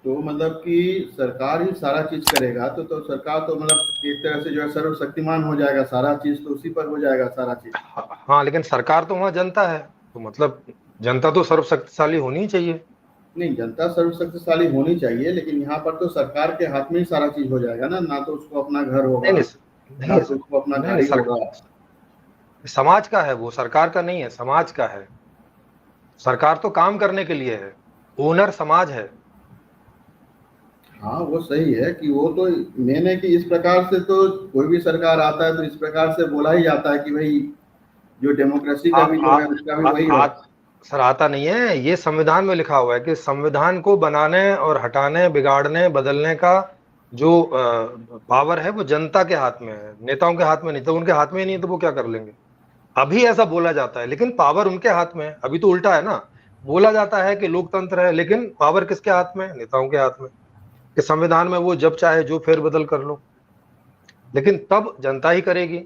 तो मतलब कि सरकार ही सारा चीज करेगा तो सरकार तो मतलब एक तरह से जो है सर्वशक्तिमान हो जाएगा, सारा चीज तो उसी पर हो जाएगा सारा चीज। हाँ, लेकिन सरकार तो वहां जनता है, तो मतलब जनता तो सर्वशक्तिशाली होनी ही चाहिए। नहीं, जनता सर्वशक्तिशाली होनी चाहिए, लेकिन यहाँ पर तो सरकार के हाथ में ही सारा चीज हो जाएगा ना, ना तो उसको अपना घर नहीं होगा, नहीं ना नहीं तो उसको अपना नहीं नहीं, गाड़ी होगा। समाज का है वो, सरकार का नहीं है, समाज का है। सरकार तो काम करने के लिए है, ओनर समाज है। हाँ वो सही है कि वो तो मेन है कि इस प्रकार से तो कोई भी सरकार आता है तो इस प्रकार से बोला ही जाता है कि भाई जो डेमोक्रेसी आ, का भी जो आ, है उसका भी आ, वही आ, हो। सर आता नहीं है, ये संविधान में लिखा हुआ है कि संविधान को बनाने और हटाने, बिगाड़ने, बदलने का जो पावर है वो जनता के हाथ में है, नेताओं के हाथ में नहीं। तो उनके हाथ में ही नहीं है तो वो क्या कर लेंगे? अभी ऐसा बोला जाता है, लेकिन पावर उनके हाथ में है। अभी तो उल्टा है ना, बोला जाता है कि लोकतंत्र है, लेकिन पावर किसके हाथ में है? नेताओं के हाथ में। कि संविधान में वो जब चाहे जो फेरबदल कर लो, लेकिन तब जनता ही करेगी,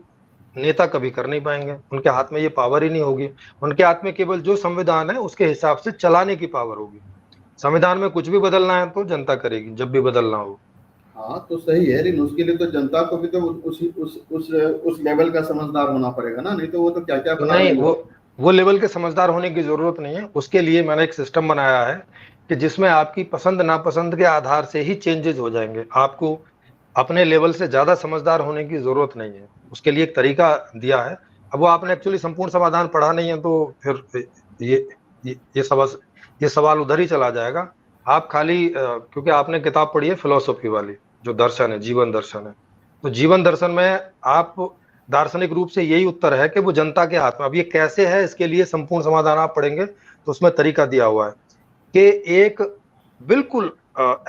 नेता कभी कर नहीं पाएंगे, उनके हाथ में ये पावर ही नहीं होगी। उनके हाथ में केवल जो संविधान है उसके हिसाब से चलाने की पावर होगी। संविधान में कुछ भी बदलना है तो जनता करेगी, जब भी बदलना हो। हाँ तो सही है, लेकिन उसके लिए तो जनता को भी तो उस लेवल का समझदार होना पड़ेगा ना, नहीं तो वो तो क्या क्या बना नहीं, देंगे। वो लेवल के समझदार होने की जरूरत नहीं है। उसके लिए मैंने एक सिस्टम बनाया है कि जिसमें आपकी पसंद नापसंद के आधार से ही चेंजेस हो जाएंगे। आपको अपने लेवल से ज्यादा समझदार होने की जरूरत नहीं है, उसके लिए एक तरीका दिया है। अब वो आपने एक्चुअली संपूर्ण समाधान पढ़ा नहीं है, तो फिर ये ये सवाल, उधर ही चला जाएगा। आप खाली क्योंकि आपने किताब पढ़ी है फिलोसॉफी वाली, जो दर्शन है, जीवन दर्शन है, तो जीवन दर्शन में आप दार्शनिक रूप से यही उत्तर है कि वो जनता के हाथ में। अब ये कैसे है, इसके लिए संपूर्ण समाधान आप पढ़ेंगे तो उसमें तरीका दिया हुआ है कि एक बिल्कुल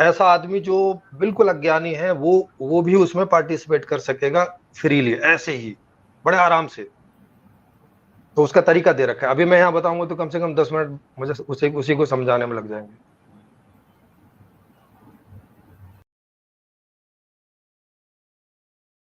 ऐसा आदमी जो बिल्कुल अज्ञानी है, वो भी उसमें पार्टिसिपेट कर सकेगा फ्रीली, ऐसे ही बड़े आराम से। तो उसका तरीका दे रखा है। अभी मैं यहाँ बताऊंगा तो कम से कम 10 मिनट मुझे उसी को समझाने में लग जाएंगे।